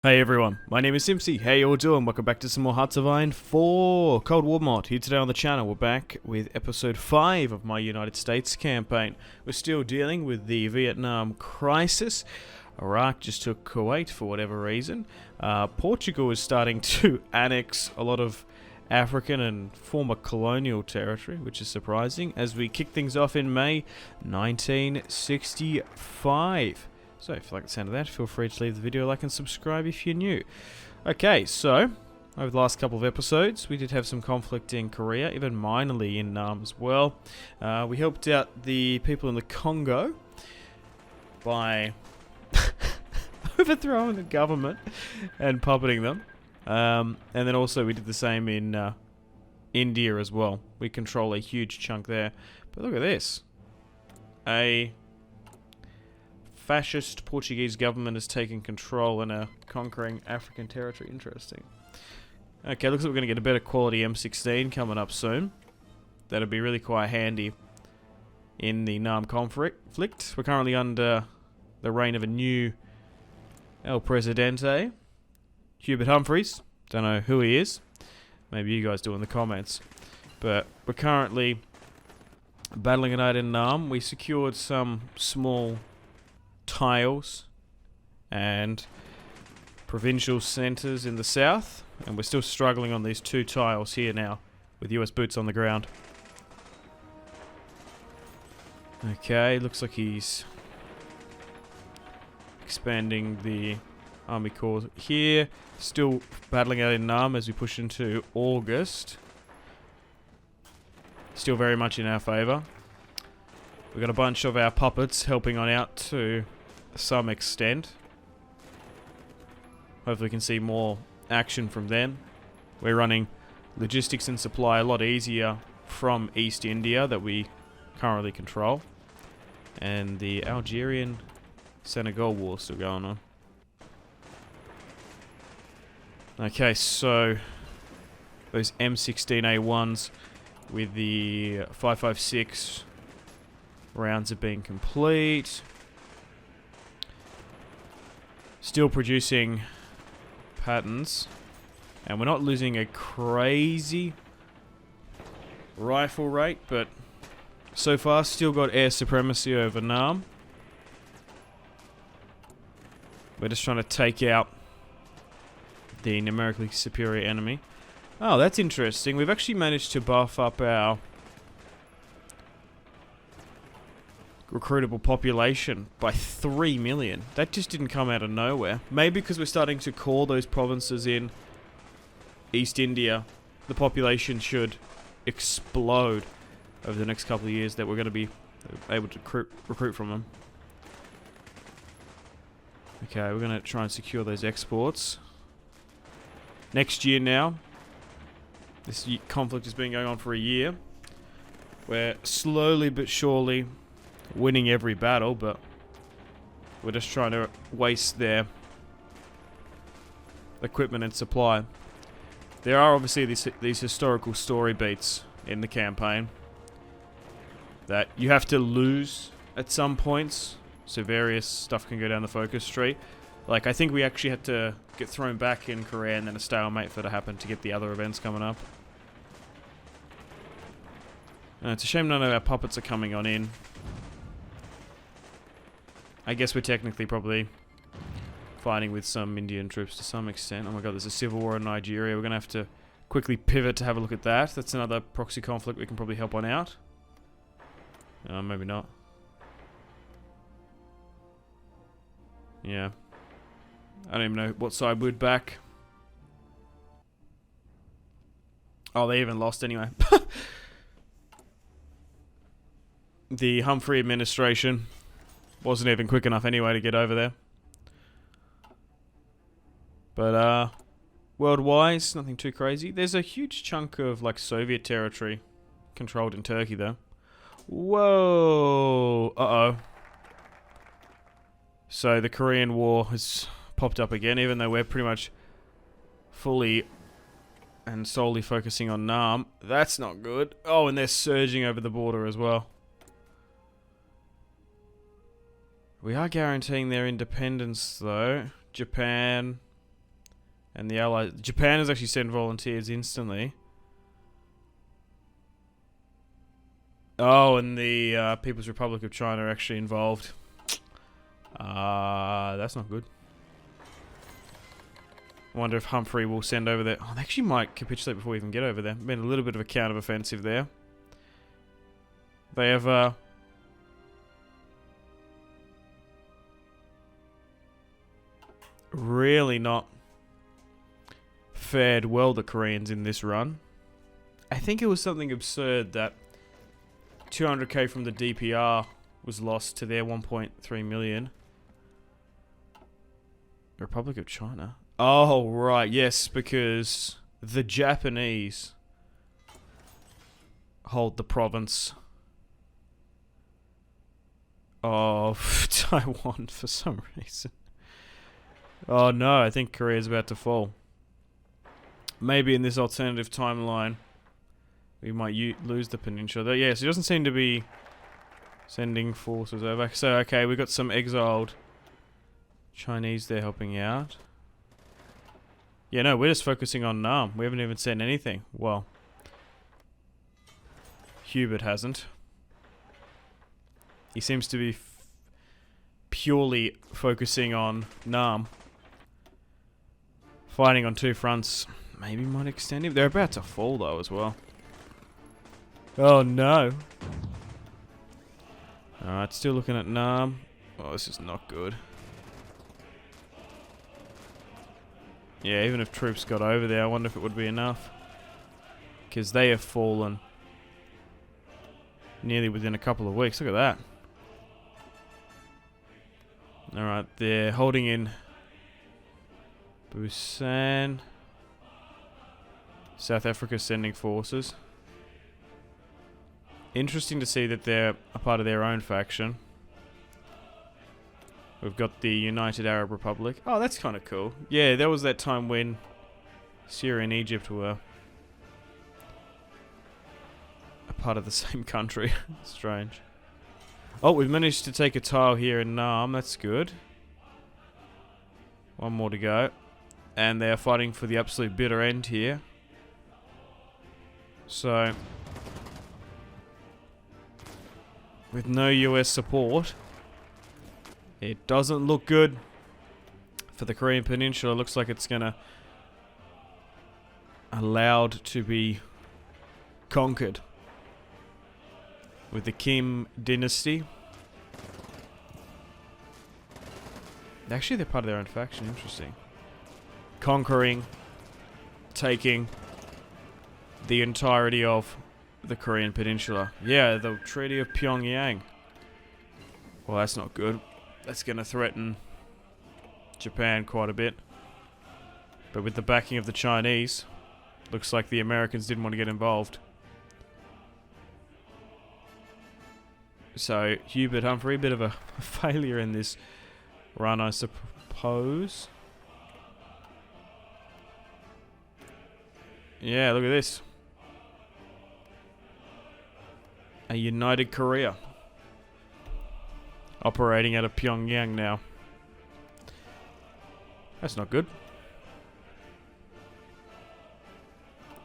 Hey everyone, my name is Simpsy. How you all doing? Welcome back to some more Hearts of Iron 4 Cold War mod. Here today on the channel, we're back with episode 5 of my United States campaign. We're still dealing with the Vietnam crisis. Iraq just took Kuwait for whatever reason. Portugal is starting to annex a lot of African and former colonial territory, which is surprising, as we kick things off in May 1965. So if you like the sound of that, feel free to leave the video a like and subscribe if you're new. Okay, so over the last couple of episodes, we did have some conflict in Korea, even minorly in Nam as well. We helped out the people in the Congo by overthrowing the government and puppeting them. And then also we did the same in India as well. We control a huge chunk there. But look at this. A fascist Portuguese government is taking control and conquering African territory. Interesting. Okay, looks like we're going to get a better quality M16 coming up soon. That'll be really quite handy in the Nam conflict. We're currently under the reign of a new El Presidente, Hubert Humphreys. Don't know who he is. Maybe you guys do in the comments. But we're currently battling it out in Nam. We secured some small tiles and provincial centres in the south, and we're still struggling on these two tiles here now with US boots on the ground. Okay, looks like he's expanding the army corps here. Still battling out in Nam as we push into August. Still very much in our favour. We've got a bunch of our puppets helping on out to some extent. Hopefully we can see more action from them. We're running logistics and supply a lot easier from East India that we currently control. And the Algerian-Senegal war still going on. Okay, so those M16A1s with the 5.56 rounds have been complete. Still producing patterns. And we're not losing a crazy rifle rate, but so far still got air supremacy over Nam. We're just trying to take out the numerically superior enemy. Oh, that's interesting. We've actually managed to buff up our recruitable population by 3 million. That just didn't come out of nowhere. Maybe because we're starting to call those provinces in East India, the population should explode over the next couple of years that we're going to be able to recruit from them. Okay, we're going to try and secure those exports. Next year now, this conflict has been going on for a year. We're slowly but surely winning every battle, but we're just trying to waste their equipment and supply. There are obviously these historical story beats in the campaign that you have to lose at some points, so various stuff can go down the focus tree. Like, I think we actually had to get thrown back in Korea and then a stalemate for it to happen to get the other events coming up. It's a shame none of our puppets are coming on in. I guess we're technically probably fighting with some Indian troops to some extent. Oh my god, there's a civil war in Nigeria. We're going to have to quickly pivot to have a look at that. That's another proxy conflict we can probably help on out. Maybe not. Yeah. I don't even know what side we'd back. Oh, they even lost anyway. The Humphrey administration wasn't even quick enough anyway to get over there. But, world-wise, nothing too crazy. There's a huge chunk of, like, Soviet territory controlled in Turkey, though. Whoa! Uh-oh. So, the Korean War has popped up again, even though we're pretty much fully and solely focusing on Nam. That's not good. Oh, and they're surging over the border as well. We are guaranteeing their independence, though. Japan, And the Allies... Japan has actually sent volunteers instantly. Oh, and the People's Republic of China are actually involved. That's not good. I wonder if Humphrey will send over there. Oh, they actually might capitulate before we even get over there. Been a little bit of a counter-offensive there. They have, really not fared well, the Koreans, in this run. I think it was something absurd that 200k from the DPR was lost to their 1.3 million. Republic of China. Oh, right, yes, because the Japanese hold the province of Taiwan for some reason. Oh no, I think Korea's about to fall. Maybe in this alternative timeline, we might lose the peninsula. Yes, it doesn't seem to be sending forces over. So, okay, we got some exiled Chinese there helping out. Yeah, no, we're just focusing on Nam. We haven't even sent anything. Well, Hubert hasn't. He seems to be purely focusing on Nam. Fighting on two fronts. Maybe might extend him. They're about to fall, though, as well. Oh, no. Alright, still looking at Nam. Oh, this is not good. Yeah, even if troops got over there, I wonder if it would be enough. Because they have fallen nearly within a couple of weeks. Look at that. Alright, they're holding in Busan. South Africa sending forces. Interesting to see that they're a part of their own faction. We've got the United Arab Republic. Oh, that's kind of cool. Yeah, there was that time when Syria and Egypt were a part of the same country. Strange. Oh, we've managed to take a tile here in Nam. That's good. One more to go. And they're fighting for the absolute bitter end here. So, with no US support, it doesn't look good for the Korean Peninsula. Looks like it's gonna allowed to be conquered with the Kim dynasty. Actually, they're part of their own faction. Interesting. Conquering, taking the entirety of the Korean Peninsula. Yeah, the Treaty of Pyongyang. Well, that's not good. That's going to threaten Japan quite a bit. But with the backing of the Chinese, looks like the Americans didn't want to get involved. So, Hubert Humphrey, a bit of a failure in this run, I suppose. Yeah, look at this. A united Korea. Operating out of Pyongyang now. That's not good.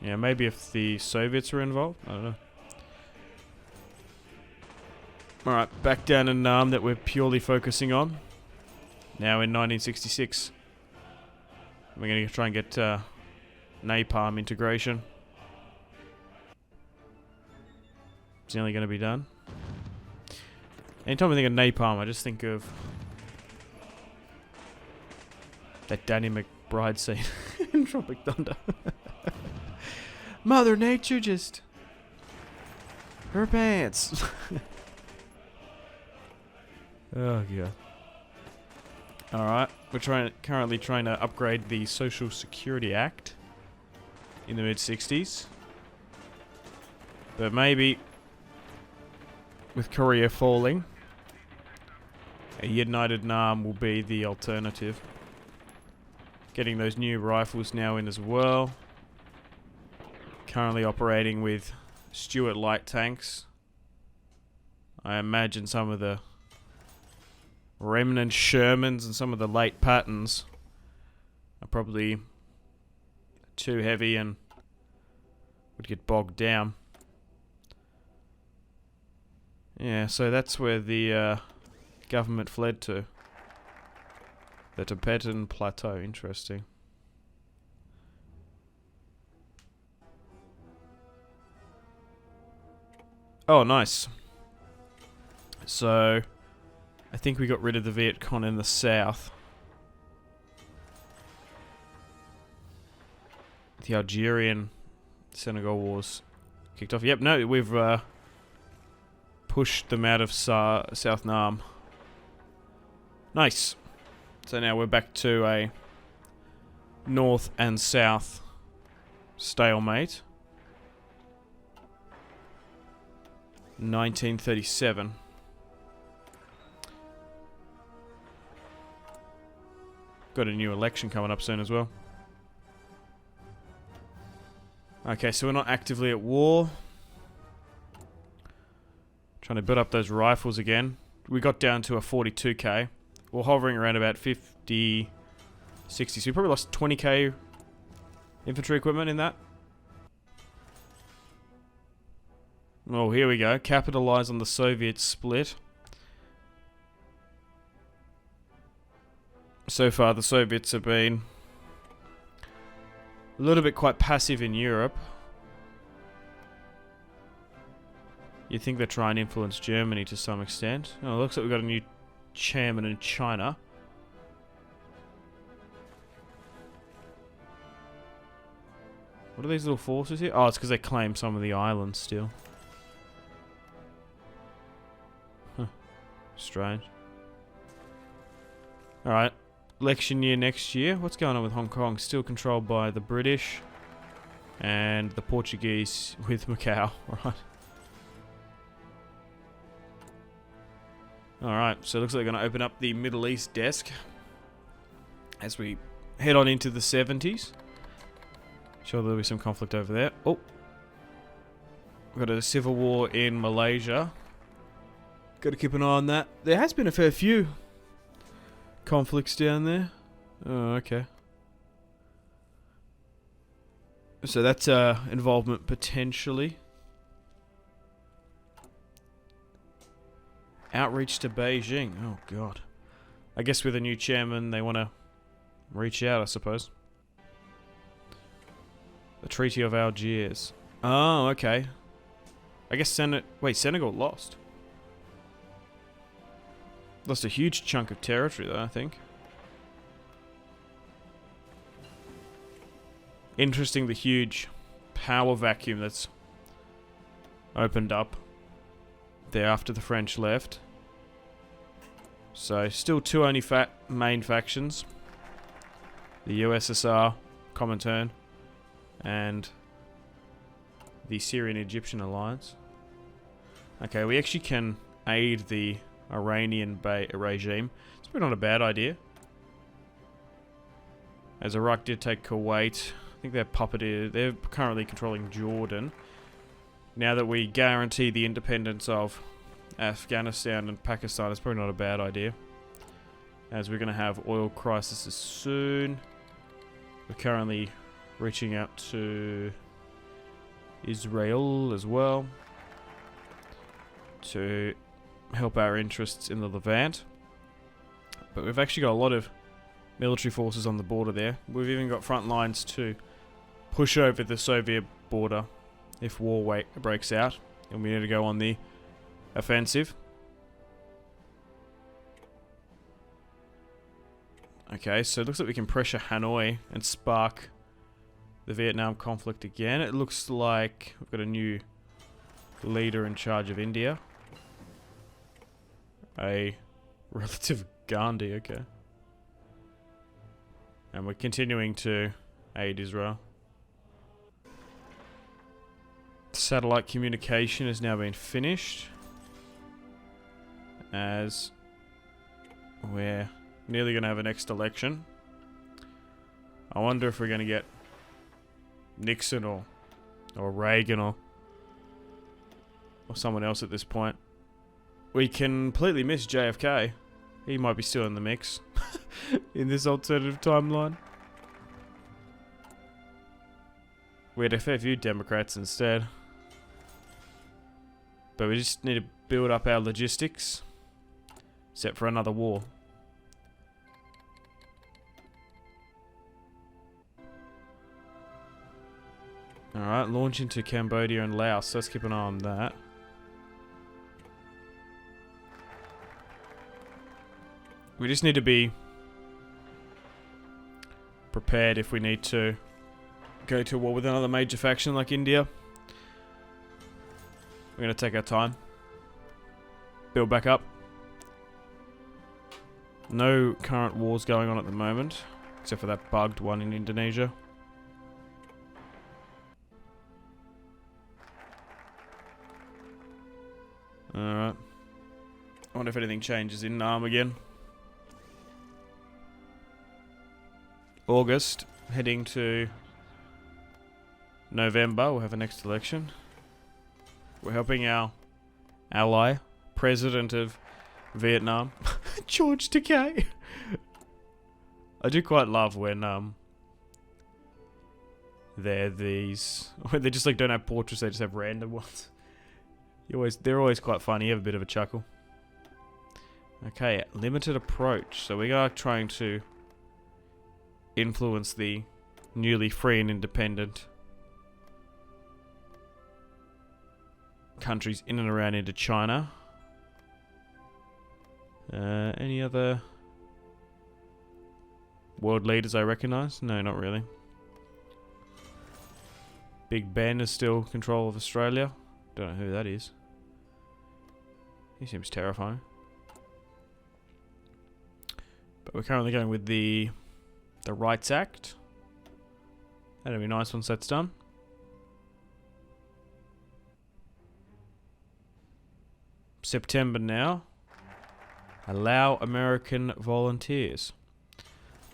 Yeah, maybe if the Soviets were involved. I don't know. Alright, back down in Nam that we're purely focusing on. Now in 1966. We're going to try and get napalm integration. It's nearly going to be done. Anytime I think of napalm, I just think of that Danny McBride scene in Tropic Thunder. Mother Nature just... her pants. Oh, God. Alright, we're currently trying to upgrade the Social Security Act in the mid-60s. But maybe, with Korea falling, a united Nam will be the alternative. Getting those new rifles now in as well. Currently operating with Stuart light tanks. I imagine some of the remnant Shermans and some of the late Pattons are probably too heavy and would get bogged down. Yeah, so that's where the government fled to. The Tibetan Plateau. Interesting. Oh, nice. So, I think we got rid of the Viet Cong in the south. The Algerian-Senegal Wars kicked off. Yep, no, we've pushed them out of South Nam. Nice. So now we're back to a north and south stalemate. 1937. Got a new election coming up soon as well. Okay, so we're not actively at war. Trying to build up those rifles again. We got down to a 42k. We're hovering around about 50, 60. So we probably lost 20k infantry equipment in that. Oh, here we go. Capitalize on the Soviet split. So far, the Soviets have been a little bit quite passive in Europe. You'd think they're trying to influence Germany to some extent. Oh, it looks like we've got a new chairman in China. What are these little forces here? Oh, it's because they claim some of the islands still. Huh. Strange. Alright. Election year next year. What's going on with Hong Kong? Still controlled by the British and the Portuguese with Macau. Right. Alright, so it looks like they're going to open up the Middle East desk as we head on into the 70s. Sure, there'll be some conflict over there. Oh. We've got a civil war in Malaysia. Got to keep an eye on that. There has been a fair few conflicts down there. Oh, okay. So that's involvement potentially. Outreach to Beijing. Oh, God. I guess with a new chairman, they want to reach out, I suppose. The Treaty of Algiers. Oh, okay. I guess Senegal lost. Lost a huge chunk of territory, though, I think. Interesting, the huge power vacuum that's opened up there after the French left. So, still two only main factions. The USSR, Comintern, and the Syrian-Egyptian alliance. Okay, we actually can aid the Iranian regime. It's probably not a bad idea. As Iraq did take Kuwait. I think they're puppeteer. They're currently controlling Jordan. Now that we guarantee the independence of Afghanistan and Pakistan, it's probably not a bad idea. As we're going to have oil crises soon. We're currently reaching out to Israel as well to help our interests in the Levant. But we've actually got a lot of military forces on the border there. We've even got front lines to push over the Soviet border if war breaks out and we need to go on the offensive. Okay, so it looks like we can pressure Hanoi and spark the Vietnam conflict again. It looks like we've got a new leader in charge of India. A relative Gandhi, okay. And we're continuing to aid Israel. Satellite communication has now been finished. As we're nearly going to have a next election. I wonder if we're going to get Nixon or Reagan or someone else at this point. We completely miss JFK. He might be still in the mix in this alternative timeline. We had a fair few Democrats instead. But we just need to build up our logistics. Set for another war. Alright, launch into Cambodia and Laos. So let's keep an eye on that. We just need to be prepared if we need to go to war with another major faction like India. We're going to take our time. Build back up. No current wars going on at the moment, except for that bugged one in Indonesia. Alright. I wonder if anything changes in Nam again. August, heading to November, we'll have a next election. We're helping our ally, President of Vietnam, George Takei. I do quite love when they're just like don't have portraits, they just have random ones. They're always quite funny. You have a bit of a chuckle. Okay, limited approach. So we are trying to influence the newly free and independent countries in and around into China. Any other world leaders I recognise? No, not really. Big Ben is still control of Australia. Don't know who that is. He seems terrifying. But we're currently going with the Rights Act. That'll be nice once that's done. September now. Allow American volunteers.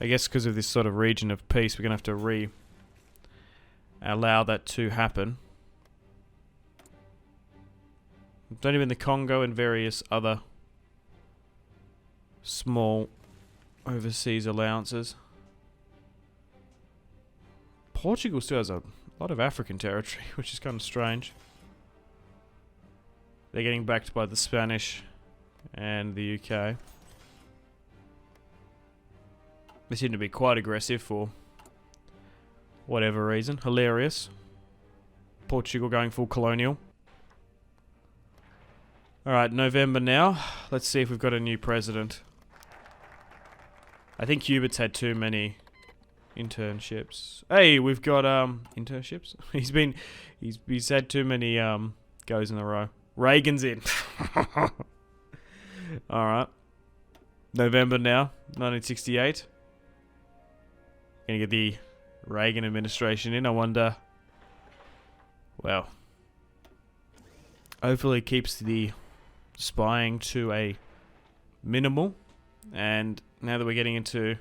I guess because of this sort of region of peace, we're going to have to allow that to happen. Don't even the Congo and various other small overseas allowances. Portugal still has a lot of African territory, which is kind of strange. They're getting backed by the Spanish and the UK. They seem to be quite aggressive for whatever reason. Hilarious. Portugal going full colonial. Alright, November now. Let's see if we've got a new president. I think Hubert's had too many internships. Hey, we've got internships? He's had too many goes in a row. Reagan's in. Alright. November now, 1968. Gonna get the Reagan administration in. I wonder. Well, hopefully it keeps the spying to a minimal. And now that we're getting into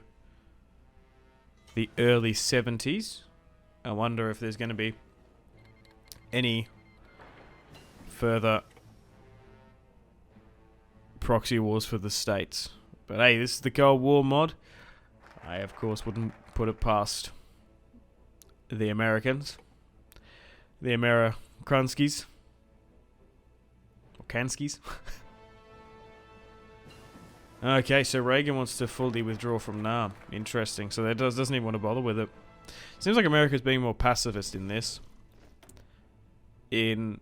the early 70s, I wonder if there's going to be any further proxy wars for the states. But hey, this is the Cold War mod. I, of course, wouldn't put it past the Americans. The Amerikanskis. Or Kanskis. Okay, so Reagan wants to fully withdraw from Nam. Interesting. So that doesn't even want to bother with it. Seems like America's being more pacifist in this. In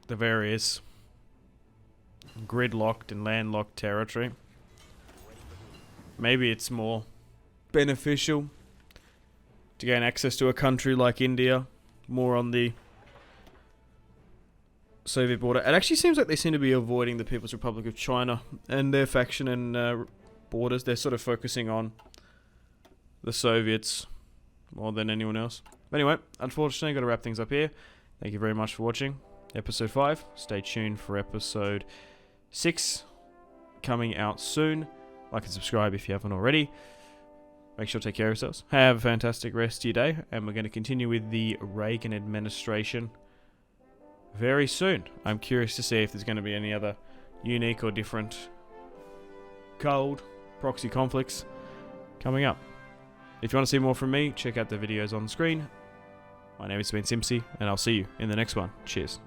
the various gridlocked and landlocked territory. Maybe it's more beneficial to gain access to a country like India, more on the Soviet border. It actually seems like they seem to be avoiding the People's Republic of China and their faction and borders. They're sort of focusing on the Soviets more than anyone else. But anyway, unfortunately, I've got to wrap things up here. Thank you very much for watching episode 5. Stay tuned for episode 6 coming out soon. Like and subscribe if you haven't already. Make sure to take care of yourselves. Have a fantastic rest of your day. And we're going to continue with the Reagan administration very soon. I'm curious to see if there's going to be any other unique or different cold proxy conflicts coming up. If you want to see more from me, check out the videos on the screen. My name has been Simpsy, and I'll see you in the next one. Cheers.